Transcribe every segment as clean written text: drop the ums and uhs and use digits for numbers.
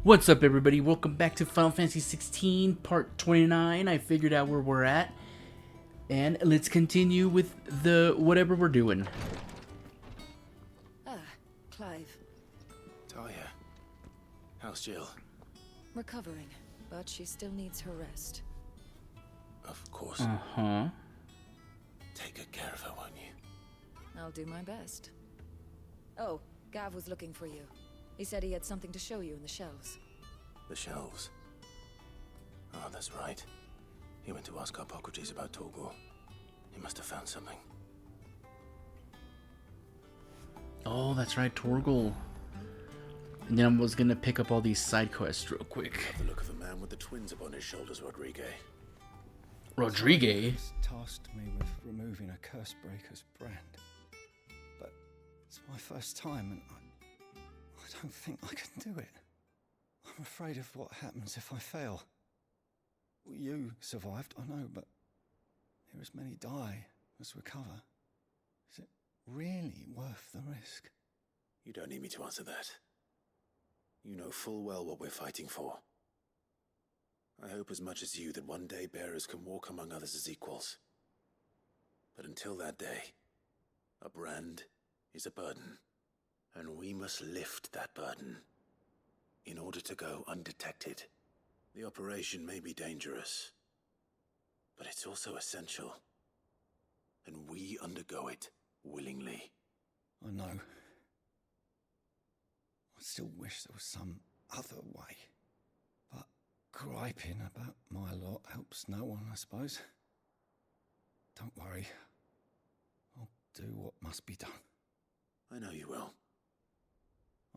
What's up, everybody? Welcome back to Final Fantasy 16 Part 29. I figured out where we're at. And let's continue with the whatever we're doing. Ah, Clive. Talia, how's Jill? Recovering, but she still needs her rest. Of course. Uh-huh. Take good care of her, won't you? I'll do my best. Oh, Gav was looking for you. He said he had something to show you in the shelves. The shelves. Oh, that's right. He went to ask Hippocrates about Torgor. He must have found something. Oh, that's right, Torgal. And then I was gonna pick up all these side quests real quick. Have the look of the man with the twins upon his shoulders, Rodriguez. Rodriguez? Tasked me with removing a curse breaker's brand. But it's my first time and I don't think I can do it. I'm afraid of what happens if I fail. You survived, I know, but here as many die as recover. Is it really worth the risk? You don't need me to answer that. You know full well what we're fighting for. I hope as much as you that one day bearers can walk among others as equals. But until that day, a brand is a burden. And we must lift that burden in order to go undetected. The operation may be dangerous, but it's also essential. And we undergo it willingly. I know. I still wish there was some other way. But griping about my lot helps no one, I suppose. Don't worry. I'll do what must be done. I know you will.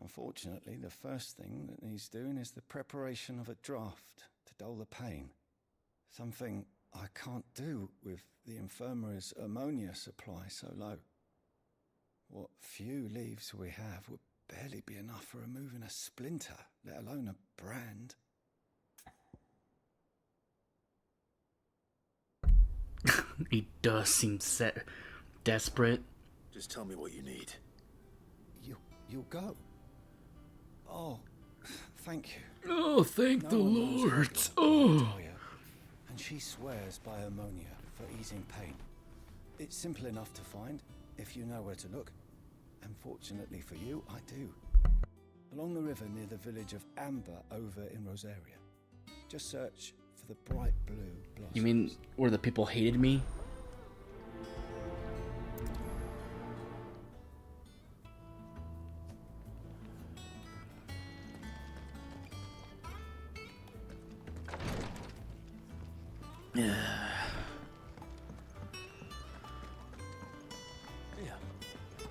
Unfortunately, the first thing that needs doing is the preparation of a draft to dull the pain. Something I can't do with the infirmary's ammonia supply so low. What few leaves we have would barely be enough for removing a splinter, let alone a brand. He does seem desperate. Just tell me what you need. You'll go. Oh, thank you. Oh, thank No the one knows Lord. what Oh. Talia, and she swears by ammonia for easing pain. It's simple enough to find if you know where to look. And fortunately for you, I do. Along the river near the village of Amber over in Rosaria. Just search for the bright blue blossoms. You mean where the people hated me? Yeah.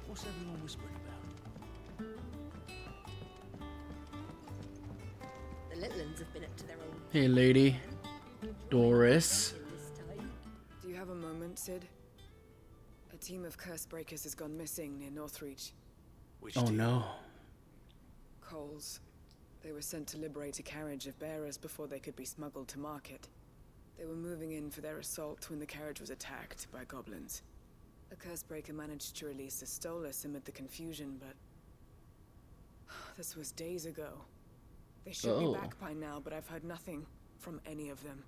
What's everyone whispering about? The little ones have been up to their own. Hey, lady. Doris. Do you have a moment, Sid? A team of curse breakers has gone missing near Northreach. Which Oh team? no. Coles. They were sent to liberate a carriage of bearers before they could be smuggled to market. They were moving in for their assault when the carriage was attacked by goblins. A curse breaker managed to release a Stolas amid the confusion, but this was days ago. They should be back by now, but I've heard nothing from any of them.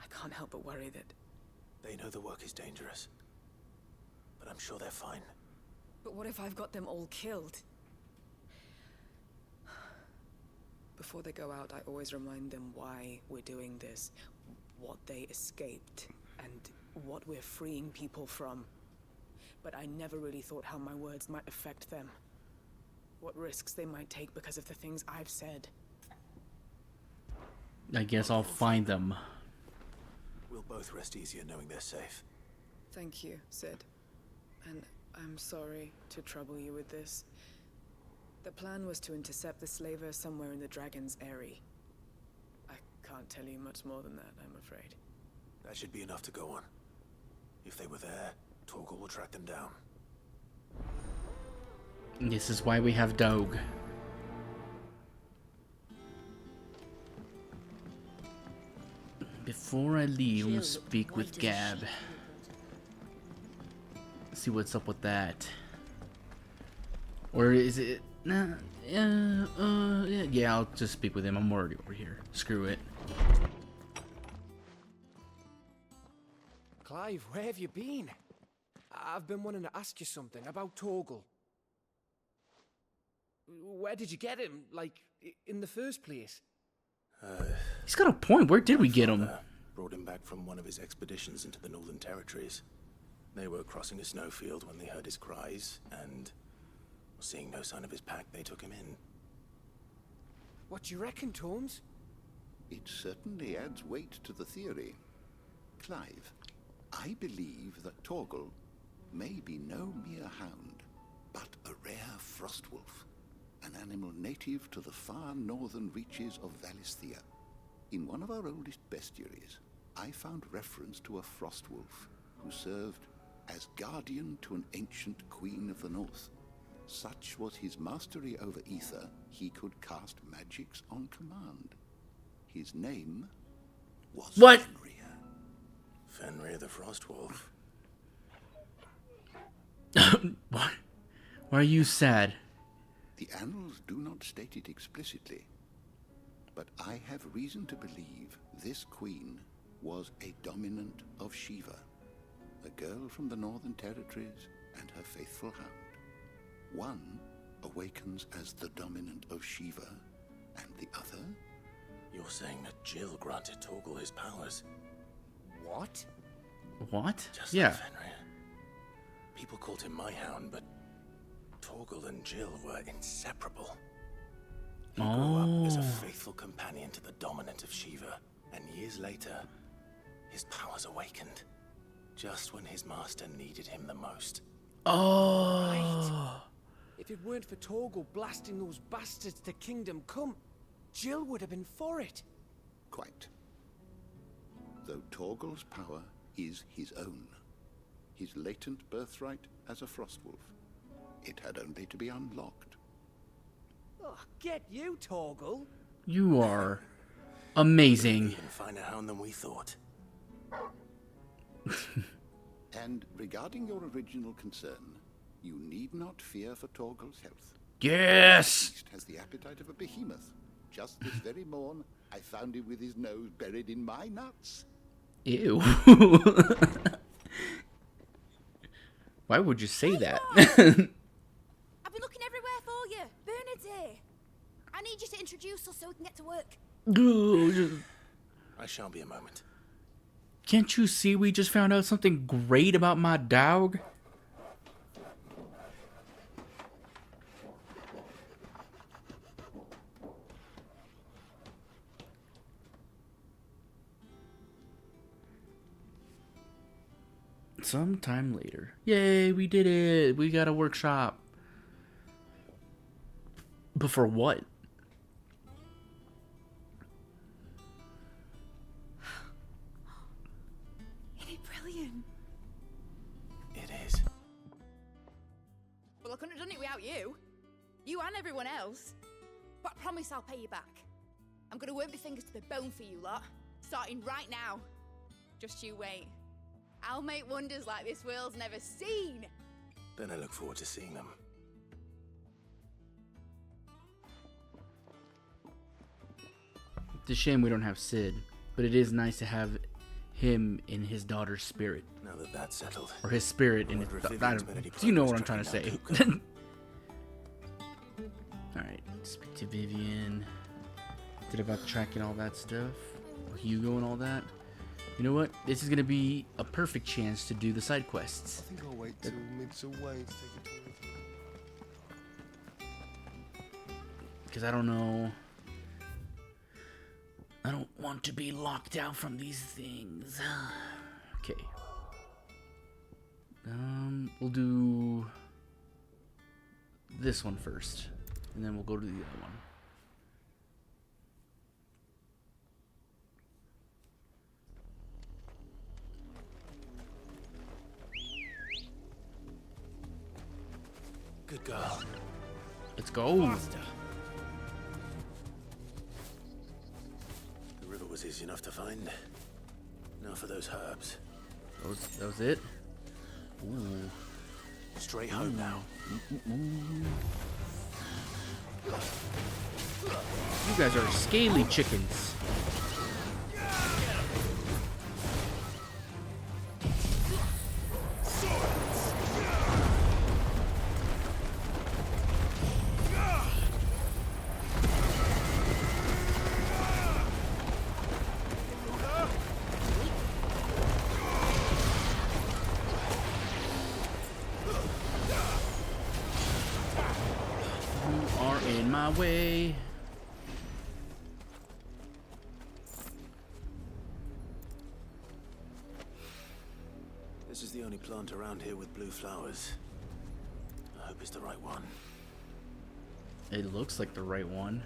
I can't help but worry that... They know the work is dangerous. But I'm sure they're fine. But what if I've got them all killed? Before they go out, I always remind them why we're doing this, what they escaped, and what we're freeing people from. But I never really thought how my words might affect them. What risks they might take because of the things I've said. I guess I'll find them. We'll both rest easier knowing they're safe. Thank you, Sid. And I'm sorry to trouble you with this. The plan was to intercept the slaver somewhere in the Dragon's Eyrie. I can't tell you much more than that, I'm afraid. That should be enough to go on. If they were there, Torgor will track them down. This is why we have Doug. Before I leave, I'm gonna speak with Gab. See what's up with that. Or is it... Nah, Yeah, I'll just speak with him. I'm already over here. Screw it. Clive, where have you been? I've been wanting to ask you something about Torgal. Where did you get him? Like, in the first place? He's got a point. Where did we get him? Brought him back from one of his expeditions into the Northern Territories. They were crossing a snowfield when they heard his cries, and seeing no sign of his pack, they took him in. What do you reckon, Torms? It certainly adds weight to the theory. Clive, I believe that Torgal may be no mere hound, but a rare frostwolf, an animal native to the far northern reaches of Valisthea. In one of our oldest bestiaries, I found reference to a frostwolf who served as guardian to an ancient queen of the north. Such was his mastery over ether, he could cast magics on command. His name was What? Fenrir. Fenrir the Frostwolf. What? Why are you sad? The annals do not state it explicitly, but I have reason to believe this queen was a dominant of Shiva, a girl from the Northern Territories and her faithful hound. One awakens as the dominant of Shiva, and the other? You're saying that Jill granted Torgal his powers? What? What? Just Yeah. like Fenrir. People called him my hound, but Torgal and Jill were inseparable. He grew up as a faithful companion to the dominant of Shiva, and years later, his powers awakened, just when his master needed him the most. Oh. If it weren't for Torgal blasting those bastards to Kingdom Come, Jill would have been for it. Quite. Though Torgal's power is his own, his latent birthright as a frostwolf, it had only to be unlocked. Oh, get you, Torgal. You are amazing. Even finer hound than we thought. And regarding your original concern, you need not fear for Torgal's health. Yes. The beast has the appetite of a behemoth. Just this very morn, I found him with his nose buried in my nuts. Ew. Why would you say that? I've been looking everywhere for you. Bernard's here. I need you to introduce us so we can get to work. I shall be a moment. Can't you see we just found out something great about my dog? Sometime later. Yay, we did it. We got a workshop. But for what? Isn't it brilliant? It is. Well, I couldn't have done it without you. You and everyone else. But I promise I'll pay you back. I'm gonna work my fingers to the bone for you lot. Starting right now. Just you wait. I'll make wonders like this world's never seen. Then I look forward to seeing them. It's a shame we don't have Sid, but it is nice to have him in his daughter's spirit. Now that that's settled. Or his spirit in his... wonder if Vivian's made any you know what I'm progress trying to say. tracking down Alright, speak to Vivian. Did about the tracking all that stuff. Hugo and all that. You know what? This is gonna be a perfect chance to do the side quests. I think I'll wait till mid's away to take a tour. Because I don't know. I don't want to be locked out from these things. Okay. We'll do this one first. And then we'll go to the other one. Good girl. Let's go. Faster. The river was easy enough to find. Now for those herbs. That was it? Ooh. Straight home now. You guys are scaly chickens. You are in my way. This is the only plant around here with blue flowers. I hope it's the right one. It looks like the right one.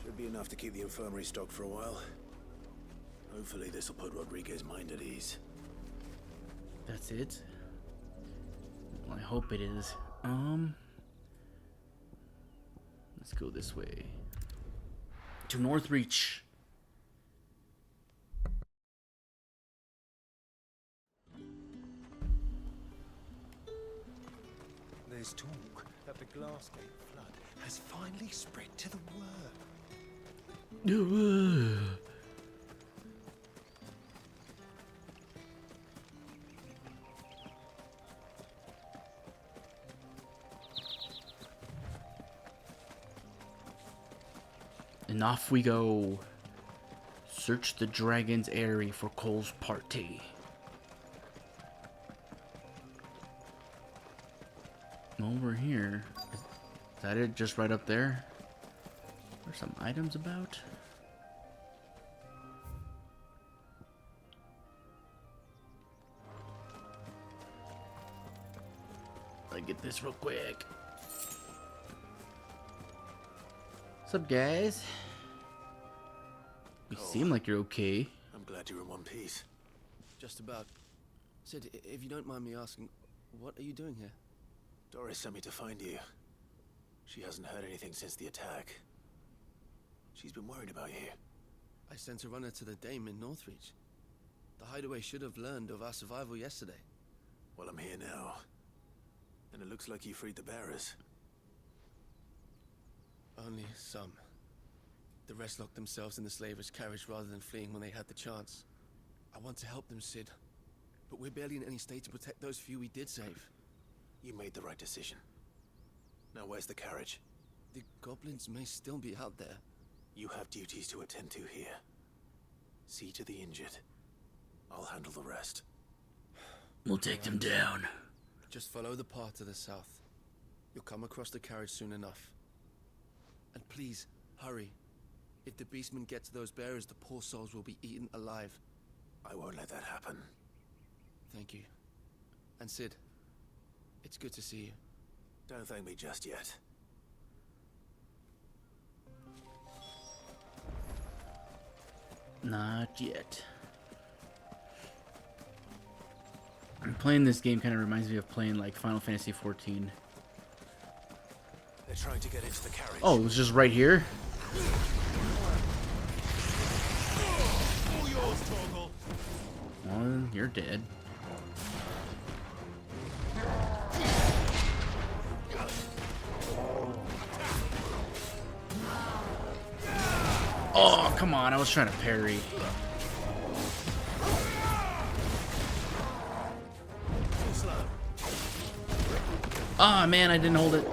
Should be enough to keep the infirmary stocked for a while. Hopefully this will put Rodriguez's mind at ease. That's it? Well, I hope it is. Let's go this way. To Northreach. There's talk that the Glassgate flood has finally spread to the world. And off we go. Search the dragon's eyrie for Cole's party. Over here. Is that it? Just right up there? There's some items about. Let me get this real quick. What's up, guys? You seem like you're okay. I'm glad you're in one piece. Just about. Sid, if you don't mind me asking, what are you doing here? Doris sent me to find you. She hasn't heard anything since the attack. She's been worried about you. I sent a runner to the Dame in Northreach. The hideaway should have learned of our survival yesterday. Well, I'm here now. And it looks like you freed the bearers. Only some. The rest locked themselves in the slaver's carriage rather than fleeing when they had the chance. I want to help them, Sid. But we're barely in any state to protect those few we did save. You made the right decision. Now where's the carriage? The goblins may still be out there. You have duties to attend to here. See to the injured. I'll handle the rest. We'll take them down. Just follow the path to the south. You'll come across the carriage soon enough. And please, hurry. If the beastmen get to those bearers, the poor souls will be eaten alive. I won't let that happen. Thank you. And Sid, it's good to see you. Don't thank me just yet. Not yet. Playing this game kind of reminds me of playing like Final Fantasy 14. They're trying to get into the carriage. Oh, it was just right here? All yours, Torgal. Well, you're dead. Oh, come on. I was trying to parry. Ah, man, I didn't hold it.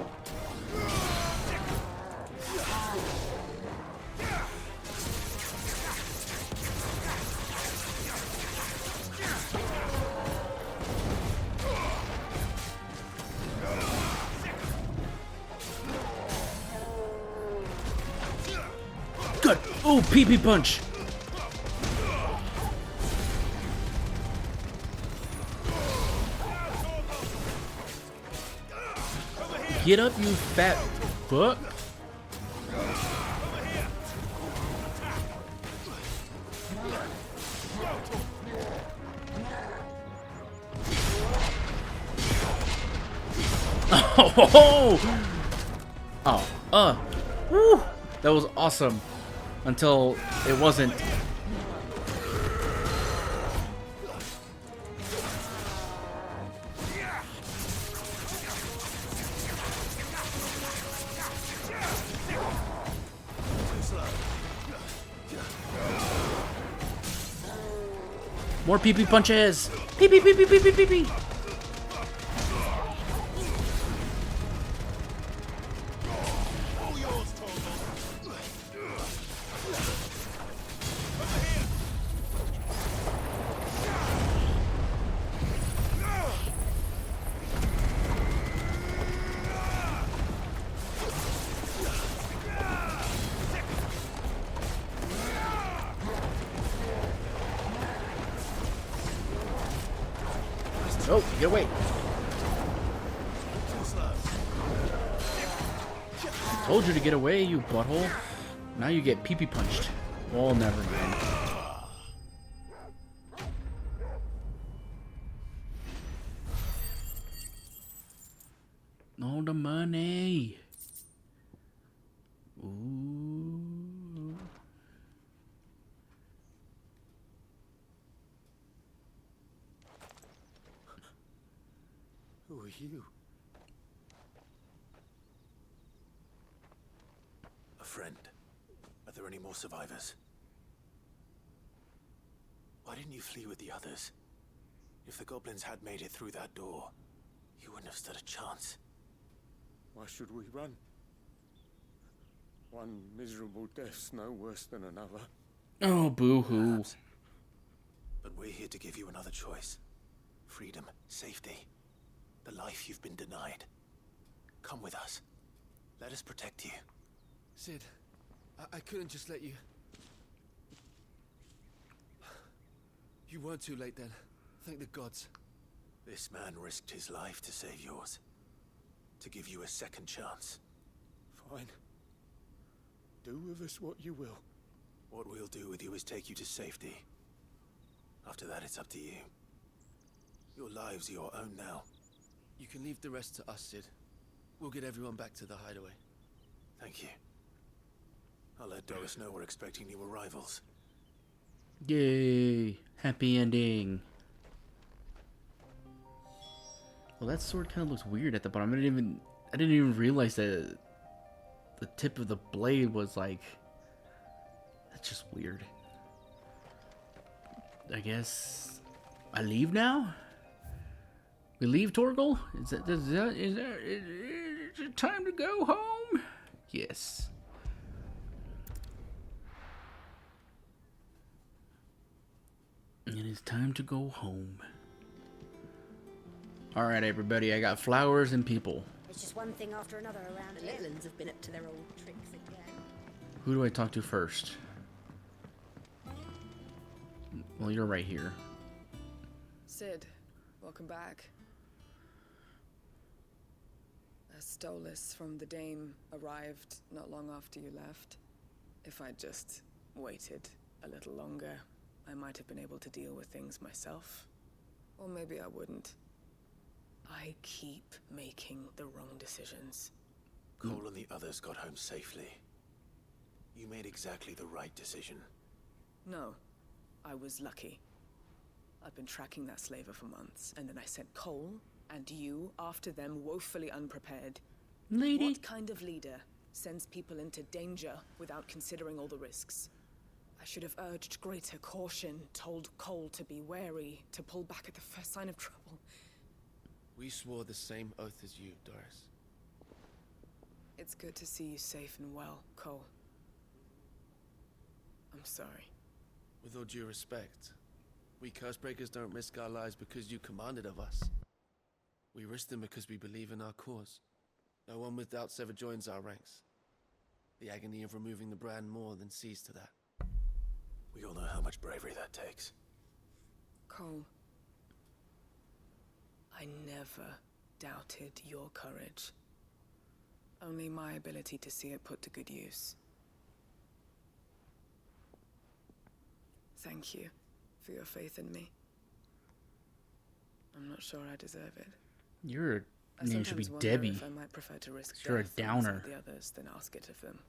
Good. Oh, PP punch. Get up, you fat fuck. Oh, woo, that was awesome until it wasn't. More pee-pee punches! Pee-pee, pee-pee, pee-pee, pee-pee! Oh, get away! Told you to get away, you butthole. Now you get pee-pee punched. Oh, never mind. All the money. Ooh. Who are you? A friend. Are there any more survivors? Why didn't you flee with the others? If the goblins had made it through that door, you wouldn't have stood a chance. Why should we run? One miserable death's no worse than another. Oh, boo-hoo. Perhaps. But we're here to give you another choice. Freedom, safety, the life you've been denied. Come with us. Let us protect you. Sid, I couldn't just let you... You weren't too late then. Thank the gods. This man risked his life to save yours. To give you a second chance. Fine. Do with us what you will. What we'll do with you is take you to safety. After that, it's up to you. Your lives are your own now. You can leave the rest to us, Sid. We'll get everyone back to the hideaway. Thank you. I'll let Doris know we're expecting new arrivals. Yay! Happy ending. Well, that sword kind of looks weird at the bottom. I didn't even realize that the tip of the blade was like... That's just weird. I guess I leave now? We leave, Torgal? Is it time to go home? Yes. It is time to go home. Alright, everybody, I got flowers and people. It's just one thing after another around here. The Leylands have been up to their old tricks again. Who do I talk to first? Well, you're right here. Sid, welcome back. A Stolas from the Dame arrived not long after you left. If I'd just waited a little longer, I might have been able to deal with things myself. Or maybe I wouldn't. I keep making the wrong decisions. Cole and the others got home safely. You made exactly the right decision. No, I was lucky. I've been tracking that slaver for months, and then I sent Cole and you after them woefully unprepared. Lady. What kind of leader sends people into danger without considering all the risks? I should have urged greater caution, told Cole to be wary, to pull back at the first sign of trouble. We swore the same oath as you, Doris. It's good to see you safe and well, Cole. I'm sorry. With all due respect, we Cursebreakers don't risk our lives because you commanded of us. We risk them because we believe in our cause. No one with doubts ever joins our ranks. The agony of removing the brand more than sees to that. We all know how much bravery that takes. Cole, I never doubted your courage. Only my ability to see it put to good use. Thank you for your faith in me. I'm not sure I deserve it. Your I name should be sometimes wonder Debbie. if I might prefer to risk You're a death alongside downer. the others than ask it of them.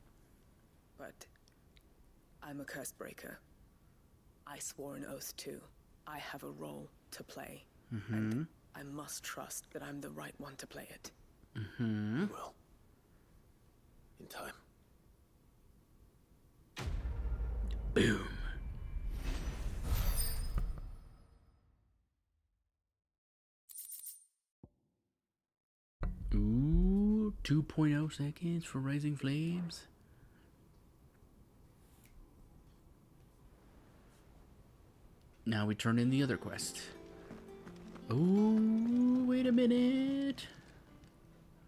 But I'm a curse breaker. I swore an oath too. I have a role to play, and I must trust that I'm the right one to play it. You will. In time. Boom. 2.0 seconds for Rising Flames. Now we turn in the other quest. Oh, wait a minute.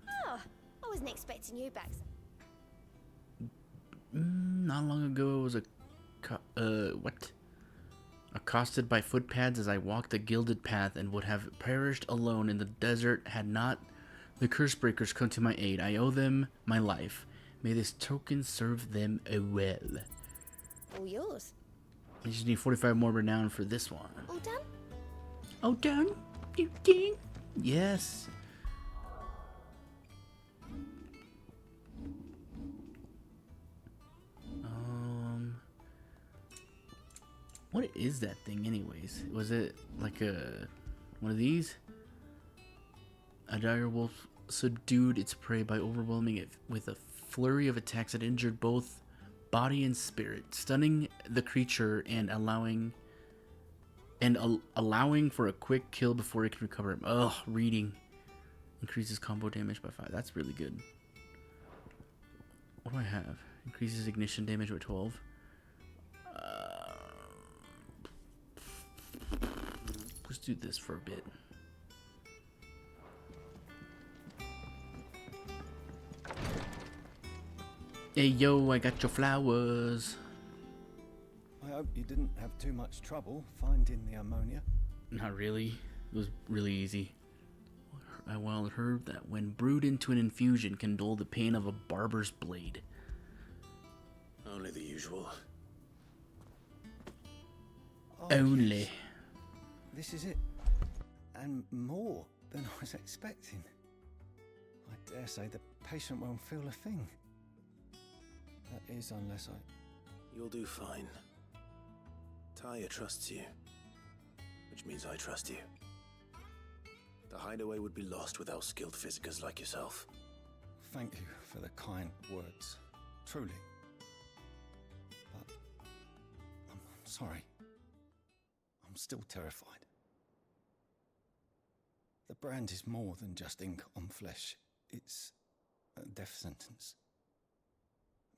Oh, I wasn't expecting you back. Not long ago, I was accosted by footpads as I walked the gilded path and would have perished alone in the desert had not the Cursebreakers come to my aid. I owe them my life. May this token serve them well. All yours. I just need 45 more renown for this one. All done? All done? You did? Yes. What is that thing anyways? Was it like one of these? A dire wolf subdued its prey by overwhelming it with a flurry of attacks that injured both body and spirit, stunning the creature and allowing for a quick kill before it can recover. Ugh, reading. Increases combo damage by 5. That's really good. What do I have? Increases ignition damage by 12. Let's do this for a bit. Hey yo, I got your flowers. I hope you didn't have too much trouble finding the ammonia. Not really. It was really easy. I well heard that when brewed into an infusion can dull the pain of a barber's blade. Only the usual. Oh, Only. yes. This is it. And more than I was expecting. I dare say the patient won't feel a thing. That is, unless I... You'll do fine. Tyre trusts you, which means I trust you. The hideaway would be lost without skilled physicers like yourself. Thank you for the kind words. Truly. But... I'm sorry. I'm still terrified. The brand is more than just ink on flesh. It's a death sentence.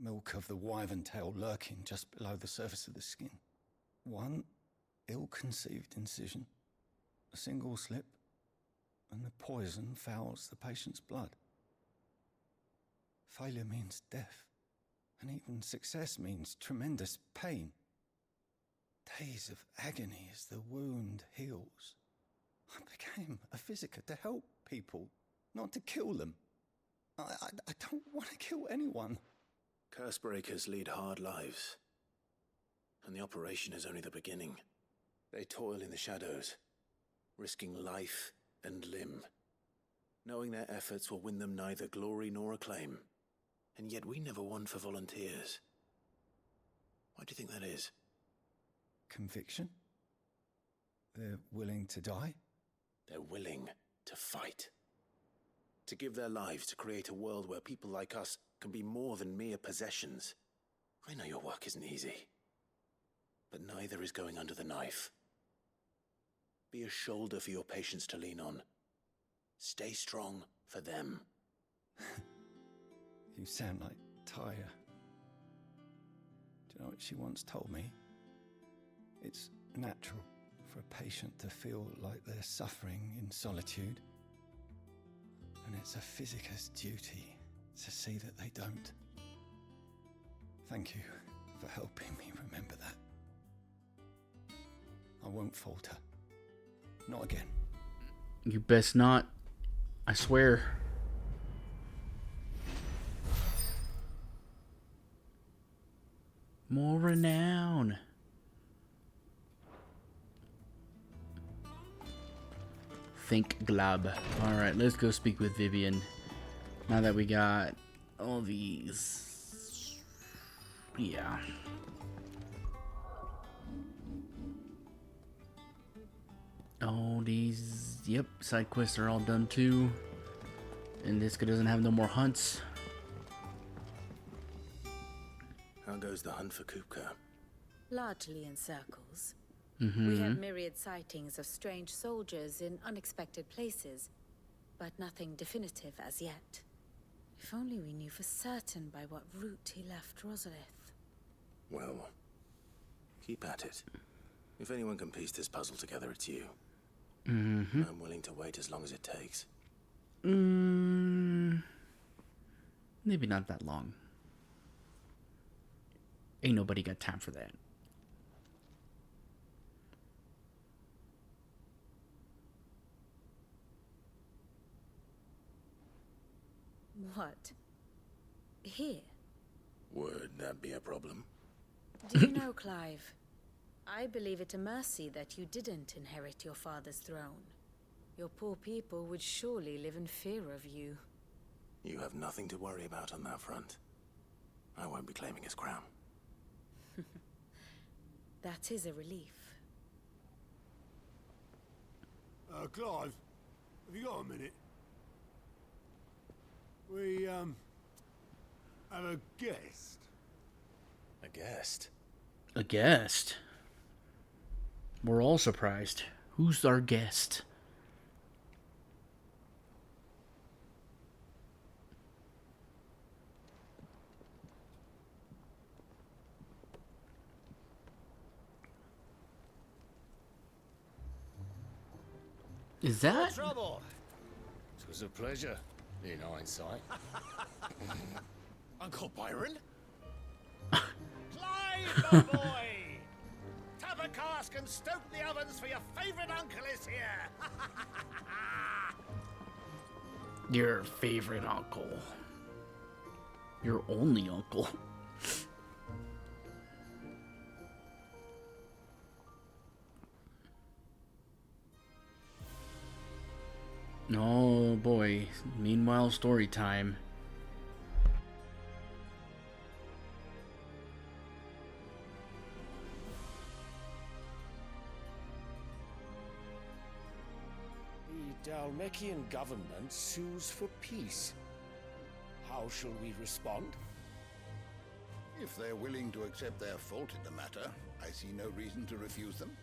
Milk of the wyvern tail lurking just below the surface of the skin. One ill-conceived incision, a single slip, and the poison fouls the patient's blood. Failure means death, and even success means tremendous pain. Days of agony as the wound heals. I became a physiker to help people, not to kill them. I don't want to kill anyone. Cursebreakers lead hard lives, and the operation is only the beginning. They toil in the shadows, risking life and limb, knowing their efforts will win them neither glory nor acclaim. And yet we never won for volunteers. Why do you think that is? Conviction? They're willing to die? They're willing to fight. To give their lives to create a world where people like us can be more than mere possessions. I know your work isn't easy, but neither is going under the knife. Be a shoulder for your patients to lean on. Stay strong for them. You sound like Tyre. Do you know what she once told me? It's natural for a patient to feel like they're suffering in solitude. And it's a physiker's duty to see that they don't. Thank you for helping me remember that. I won't falter. Not again. You best not. I swear. More renown. Think Glab. Alright, let's go speak with Vivian. Now that we got all these. Yeah. All these. Yep, side quests are all done too. And this guy doesn't have no more hunts. How goes the hunt for Kupka? Largely in circles. Mm-hmm. We have myriad sightings of strange soldiers in unexpected places, but nothing definitive as yet. If only we knew for certain by what route he left Rosalith. Well, keep at it. If anyone can piece this puzzle together, it's you. Mm-hmm. I'm willing to wait as long as it takes. Maybe not that long. Ain't nobody got time for that. What? Here? Would that be a problem? Do you know, Clive? I believe it a mercy that you didn't inherit your father's throne. Your poor people would surely live in fear of you. You have nothing to worry about on that front. I won't be claiming his crown. That is a relief. Clive, have you got a minute? We, have a guest. A guest? A guest? We're all surprised. Who's our guest? Is that? Trouble. It was a pleasure, in hindsight. Uncle Byron? Clive, my boy! Tap a cask and stoke the ovens, for your favorite uncle is here! Your favorite uncle. Your only uncle. Oh boy. Meanwhile, story time. The Dalmekian government sues for peace. How shall we respond? If they're willing to accept their fault in the matter, I see no reason to refuse them.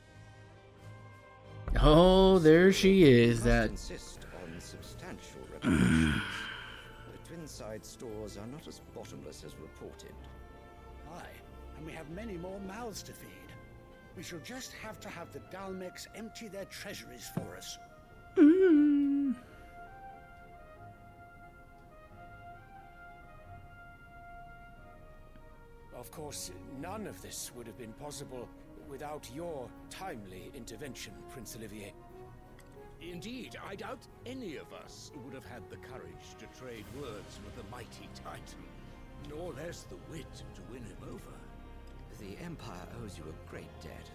Oh, there she is. That insist on substantial reparations. The Twinside stores are not as bottomless as reported. Aye, and we have many more mouths to feed. We shall just have to have the Dalmecs empty their treasuries for us. Of course, none of this would have been possible without your timely intervention, Prince Olivier. Indeed, I doubt any of us would have had the courage to trade words with the mighty Titan, nor less the wit to win him over. The Empire owes you a great debt.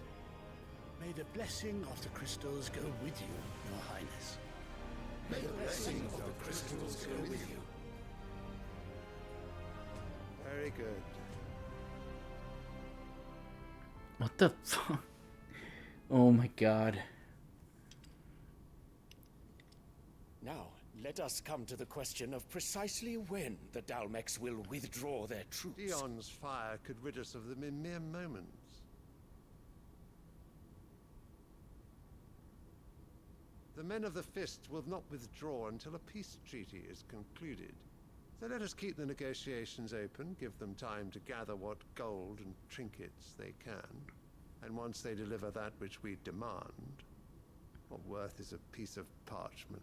May the blessing of the crystals go with you, Your Highness. May the blessing of the crystals go with you. Very good. what the fuck? Oh my god. Now, let us come to the question of precisely when the Dalmecs will withdraw their troops. Dion's fire could rid us of them in mere moments. The men of the Fist will not withdraw until a peace treaty is concluded. So let us keep the negotiations open, give them time to gather what gold and trinkets they can. And once they deliver that which we demand, what worth is a piece of parchment?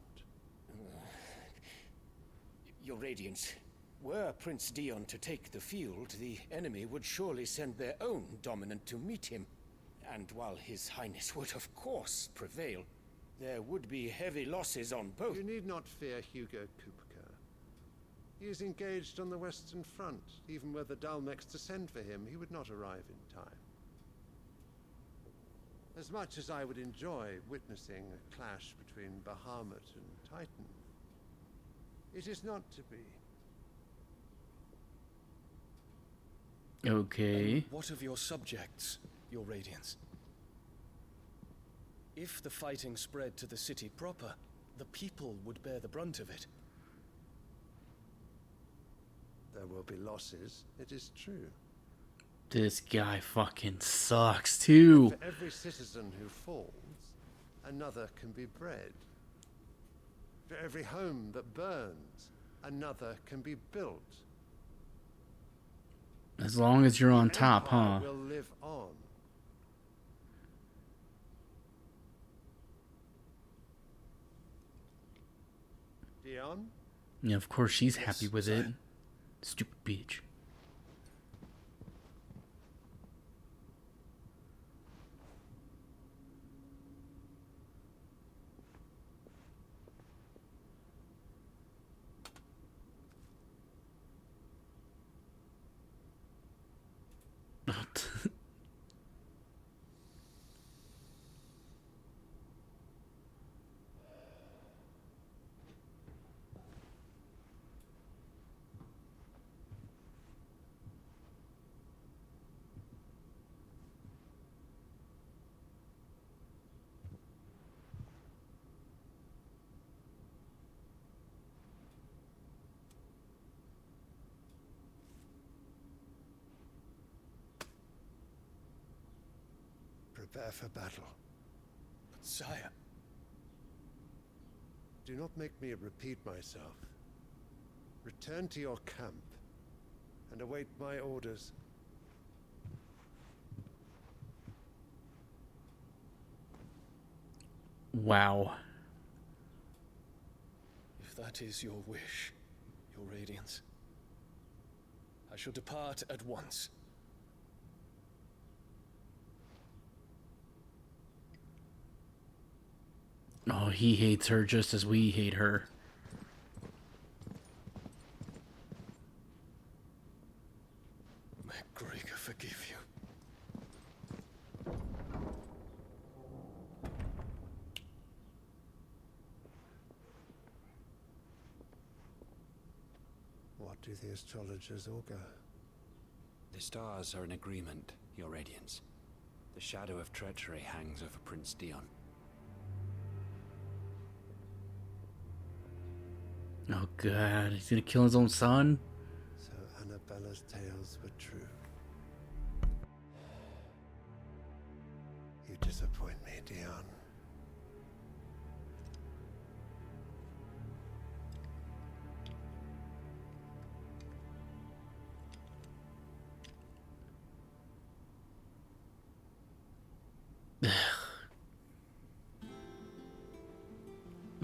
Your Radiance, were Prince Dion to take the field, the enemy would surely send their own dominant to meet him. And while His Highness would of course prevail, there would be heavy losses on both. You need not fear Hugo Kupka. He is engaged on the Western Front. Even were the Dalmecs to send for him, he would not arrive in time. As much as I would enjoy witnessing a clash between Bahamut and Titan, it is not to be. Okay. And what of your subjects, Your Radiance? If the fighting spread to the city proper, the people would bear the brunt of it. There will be losses, it is true. This guy fucking sucks too. For every citizen who falls, another can be bred. For every home that burns, another can be built. As long as you're on The top, Empire huh? will live on. Dion? Yeah, of course she's Yes, happy with sir. it. Stupid bitch. Prepare for battle. But sire, Do not make me repeat myself. Return to your camp and await my orders. Wow. if that is your wish, your radiance, I shall depart at once. Oh, he hates her just as we hate her. May Gregor forgive you. What do the astrologers augur? The stars are in agreement, Your Radiance. The shadow of treachery hangs over Prince Dion. Oh god, he's gonna kill his own son? So Annabella's tales were true. You disappoint me, Dion.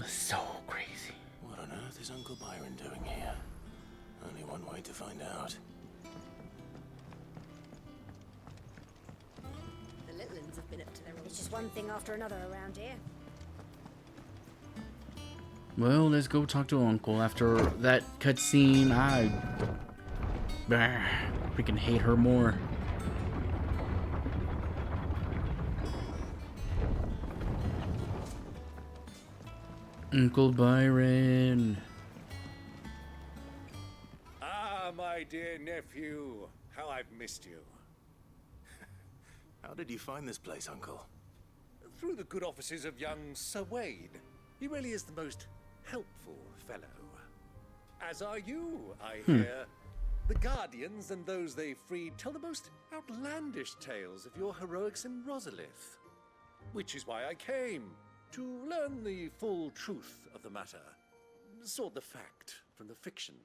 So crazy. What on earth is Uncle Byron doing here? Only one way to find out. The little ones have been up to their old. It's just one thing after another around here. Well, let's go talk to Uncle. After that cutscene, I freaking hate her more. Uncle Byron. Ah, my dear nephew, how I've missed you. How did you find this place, Uncle? Through the good offices of young Sir Wade. He really is the most helpful fellow. As are you, I hear. The Guardians and those they freed tell the most outlandish tales of your heroics in Rosalith. Which is why I came, to learn the full truth of the matter. Sort the fact from the fiction,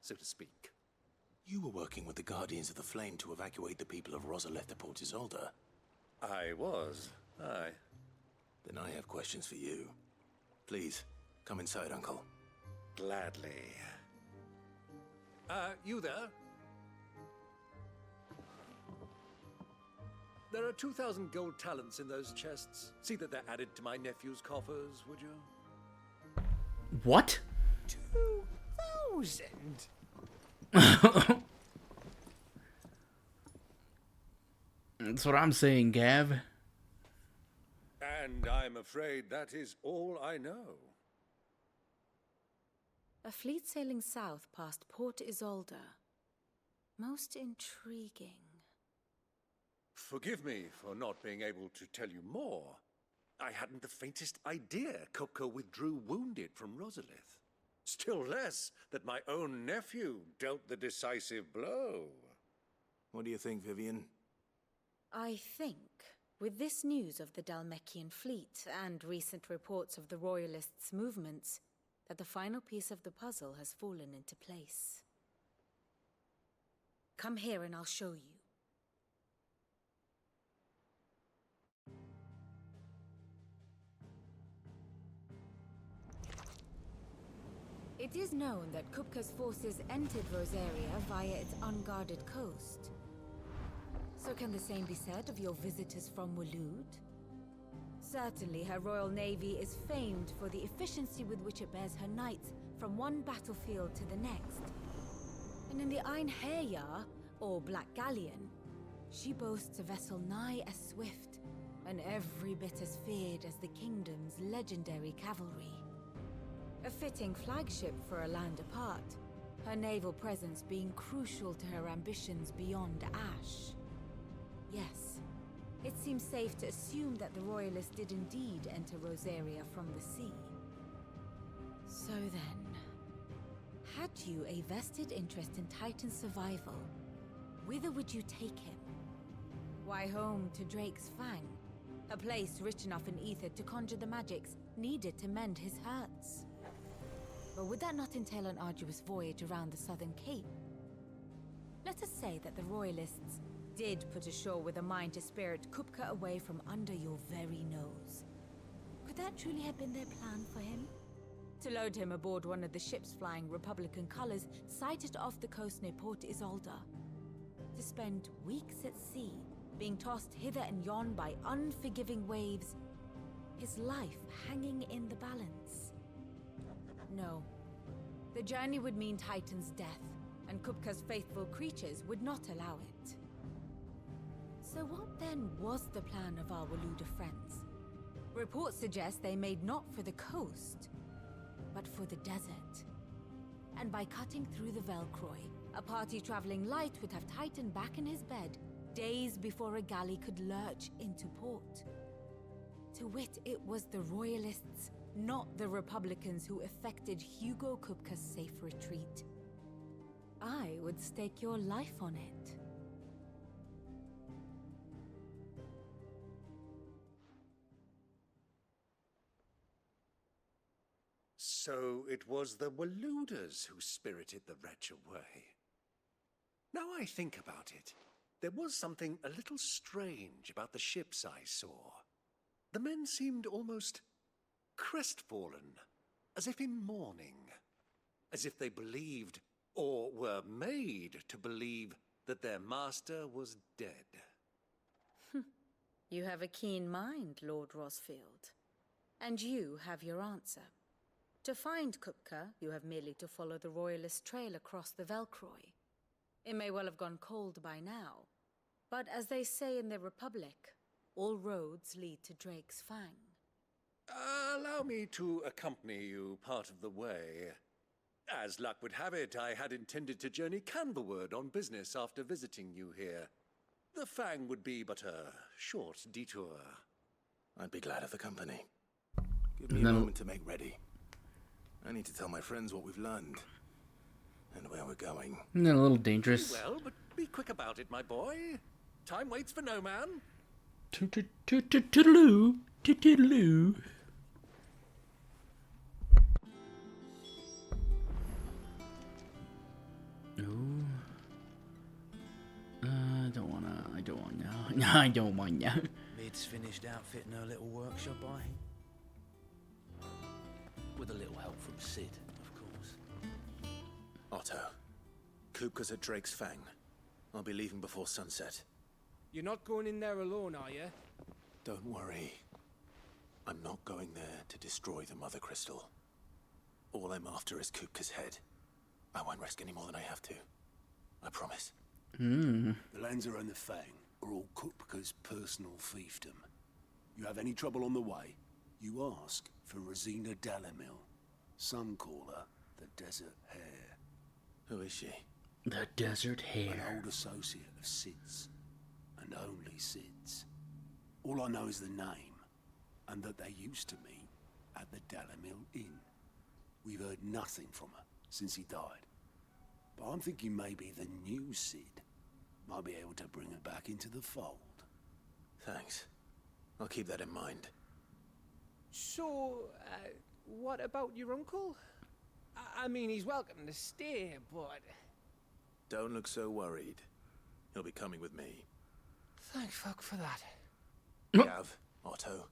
so to speak. You were working with the Guardians of the Flame to evacuate the people of Rosalith to Port Isolde. I was, aye. Then I have questions for you. Please, come inside, Uncle. Gladly. You there? There are 2,000 gold talents in those chests. See that they're added to my nephew's coffers, would you? What? 2,000? That's what I'm saying, Gav. And I'm afraid that is all I know. A fleet sailing south past Port Isolde. Most intriguing. Forgive me for not being able to tell you more. I hadn't the faintest idea Coco withdrew wounded from Rosalith. Still less that my own nephew dealt the decisive blow. What do you think, Vivian? I think, with this news of the Dalmekian fleet and recent reports of the Royalists' movements, that the final piece of the puzzle has fallen into place. Come here and I'll show you. It is known that Kupka's forces entered Rosaria via its unguarded coast. So can the same be said of your visitors from Waloed? Certainly her royal navy is famed for the efficiency with which it bears her knights from one battlefield to the next. And in the Einherjar, or Black Galleon, she boasts a vessel nigh as swift and every bit as feared as the kingdom's legendary cavalry. A fitting flagship for a land apart, her naval presence being crucial to her ambitions beyond Ash. Yes, it seems safe to assume that the Royalists did indeed enter Rosaria from the sea. So then, had you a vested interest in Titan's survival, whither would you take him? Why, home to Drake's Fang, a place rich enough in ether to conjure the magics needed to mend his hurts. But would that not entail an arduous voyage around the southern cape? Let us say that the Royalists did put ashore with a mind to spirit Kupka away from under your very nose. Could that truly have been their plan for him? To load him aboard one of the ships flying Republican colors sighted off the coast near Port Isolde. To spend weeks at sea, being tossed hither and yon by unforgiving waves, his life hanging in the balance. No. The journey would mean Titan's death, and Kupka's faithful creatures would not allow it. So what then was the plan of our Waluda friends? Reports suggest they made not for the coast, but for the desert. And by cutting through the Velcroy, a party traveling light would have Titan back in his bed days before a galley could lurch into port. To wit, it was the Royalists, not the Republicans, who effected Hugo Kupka's safe retreat. I would stake your life on it. So it was the Waluders who spirited the wretch away. Now I think about it, there was something a little strange about the ships I saw. The men seemed almost crestfallen, as if in mourning, as if they believed, or were made to believe, that their master was dead. You have a keen mind, Lord Rosfield. And you have your answer. To find Kupka, you have merely to follow the Royalist trail across the Velcroy. It may well have gone cold by now, but as they say in the Republic, all roads lead to Drake's Fang. Allow me to accompany you part of the way. As luck would have it, I had intended to journey Canberward on business after visiting you here. The Fang would be but a short detour. I'd be glad of the company. Give me a moment to make ready. I need to tell my friends what we've learned and where we're going. Isn't that a little dangerous? Well, but be quick about it, my boy. Time waits for no man. Toodaloo, toodaloo. No. I don't want now. No, I don't want now. Mid's finished outfitting her little workshop, I think. With a little help from Sid, of course. Otto, Kupka's at Drake's Fang. I'll be leaving before sunset. You're not going in there alone, are you? Don't worry. I'm not going there to destroy the Mother Crystal. All I'm after is Kupka's head. I won't risk any more than I have to. I promise. The Lancer and the Fang are all Kupka's personal fiefdom. You have any trouble on the way, you ask for Rosina Dalamil. Some call her the Desert Hare. Who is she? The Desert Hare. An old associate of Sid's. And only Sid's. All I know is the name, and that they used to meet at the Dalamil Inn. We've heard nothing from her since he died. But I'm thinking maybe the new Sid might be able to bring her back into the fold. Thanks. I'll keep that in mind. So, what about your uncle? I mean, he's welcome to stay, but... Don't look so worried. He'll be coming with me. Thank fuck for that. Gav, Otto,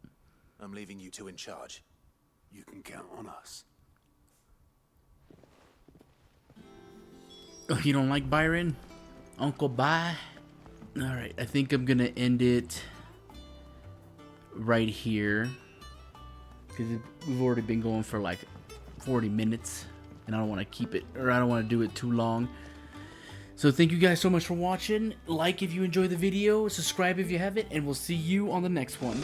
I'm leaving you two in charge. You can count on us. Oh, you don't like Byron? Uncle Bye? Alright, I think I'm gonna end it right here. Because we've already been going for like 40 minutes. And I don't want to keep it, or I don't want to do it too long. So thank you guys so much for watching. Like if you enjoyed the video, subscribe if you haven't, and we'll see you on the next one.